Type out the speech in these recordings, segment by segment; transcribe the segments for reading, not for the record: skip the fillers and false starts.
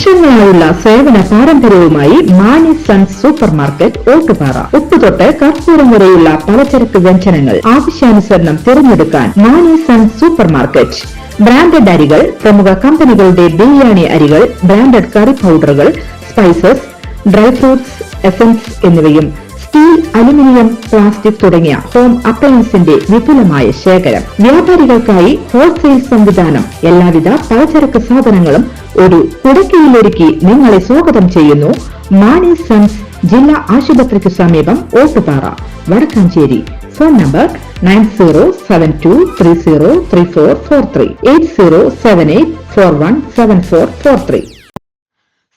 വർഷങ്ങളായുള്ള സേവന പാരമ്പര്യവുമായി Mani sons supermarket Ottupara. ഉപ്പുതൊട്ട് കർപ്പൂരം വരെയുള്ള പലചരക്ക് വ്യഞ്ജനങ്ങൾ ആവശ്യാനുസരണം തിരഞ്ഞെടുക്കാൻ Mani sons supermarket. Branded അരികൾ, പ്രമുഖ കമ്പനികളുടെ ബിരിയാണി അരികൾ, ബ്രാൻഡഡ് കറി പൗഡറുകൾ, സ്പൈസസ്, ഡ്രൈ ഫ്രൂട്ട്സ്, എസൻസ് എന്നിവയും സ്റ്റീൽ, അലുമിനിയം, പ്ലാസ്റ്റിക് തുടങ്ങിയ ഹോം അപ്ലയൻസിന്റെ വിപുലമായ ശേഖരം. വ്യാപാരികൾക്കായി ഹോൾസെയിൽ സംവിധാനം. എല്ലാവിധ പലചരക്ക് സാധനങ്ങളും ഒരു കുടക്കീഴിലൊരുക്കി നിങ്ങളെ സ്വാഗതം ചെയ്യുന്നു. മാണി സൺസ് ജില്ലാ ആശുപത്രിക്ക് സമീപം ഓട്ടുപാറ, വടക്കാഞ്ചേരി. Phone number 9072303443 8078417443.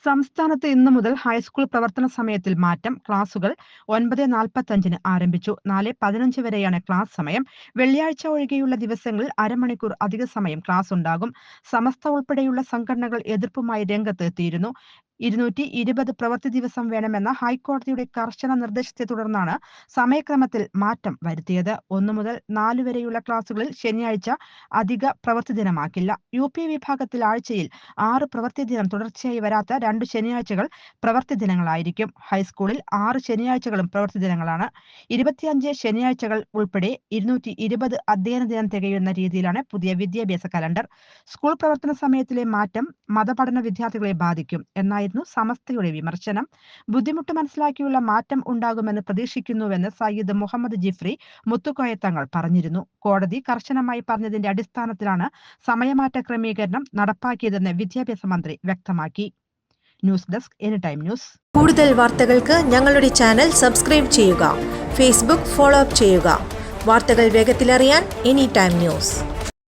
സംസ്ഥാനത്ത് ഇന്നു മുതൽ ഹൈസ്കൂൾ പ്രവർത്തന സമയത്തിൽ മാറ്റം. ക്ലാസുകൾ 9:45 ആരംഭിച്ചു. 4:15 വരെയാണ് ക്ലാസ് സമയം. വെള്ളിയാഴ്ച ഒഴികെയുള്ള ദിവസങ്ങളിൽ അരമണിക്കൂർ അധിക സമയം ക്ലാസ് ഉണ്ടാകും. സമസ്ത ഉൾപ്പെടെയുള്ള സംഘടനകൾ എതിർപ്പുമായി രംഗത്തെത്തിയിരുന്നു. 220 പ്രവൃത്തി ദിവസം വേണമെന്ന ഹൈക്കോടതിയുടെ കർശന നിർദ്ദേശത്തെ തുടർന്നാണ് സമയക്രമത്തിൽ മാറ്റം വരുത്തിയത്. 1 മുതൽ 4 വരെയുള്ള ക്ലാസുകളിൽ ശനിയാഴ്ച അധിക പ്രവൃത്തി ദിനമാക്കില്ല. UP വിഭാഗത്തിൽ ആഴ്ചയിൽ 6 പ്രവൃത്തി ദിനം തുടർച്ചയായി വരാത്ത 2 ശനിയാഴ്ചകൾ പ്രവൃത്തി ദിനങ്ങളായിരിക്കും. ഹൈസ്കൂളിൽ 6 ശനിയാഴ്ചകളും പ്രവൃത്തി ദിനങ്ങളാണ്. 25 ശനിയാഴ്ചകൾ ഉൾപ്പെടെ 220 അധ്യയന ദിനം തികയുന്ന രീതിയിലാണ് പുതിയ വിദ്യാഭ്യാസ കലണ്ടർ. സ്കൂൾ പ്രവർത്തന സമയത്തിലെ മാറ്റം മതപഠന വിദ്യാർത്ഥികളെ ബാധിക്കും എന്നായിരുന്നു സമസ്തയുടെ വിമർശനം. ബുദ്ധിമുട്ട് മനസ്സിലാക്കിയുള്ള മാറ്റം ഉണ്ടാകുമെന്ന് പ്രതീക്ഷിക്കുന്നുവെന്ന് സയ്യിദ് മുഹമ്മദ് ജിഫ്രി മുത്തുക്കോയ തങ്ങൾ പറഞ്ഞിരുന്നു. കോടതി കർശനമായി പറഞ്ഞതിന്റെ അടിസ്ഥാനത്തിലാണ് സമയമാറ്റ ക്രമീകരണം നടപ്പാക്കിയതെന്ന് വിദ്യാഭ്യാസ മന്ത്രി വ്യക്തമാക്കി. News desk anytime news. കൂടുതൽ വാർത്തകൾക്ക് ഞങ്ങളുടെ ചാനൽ സബ്സ്ക്രൈബ് ചെയ്യുക. ഫേസ്ബുക്ക് ഫോളോ അപ്പ് ചെയ്യുക. വാർത്തകൾ വേഗത്തിലറിയാൻ എനിടൈം ന്യൂസ്.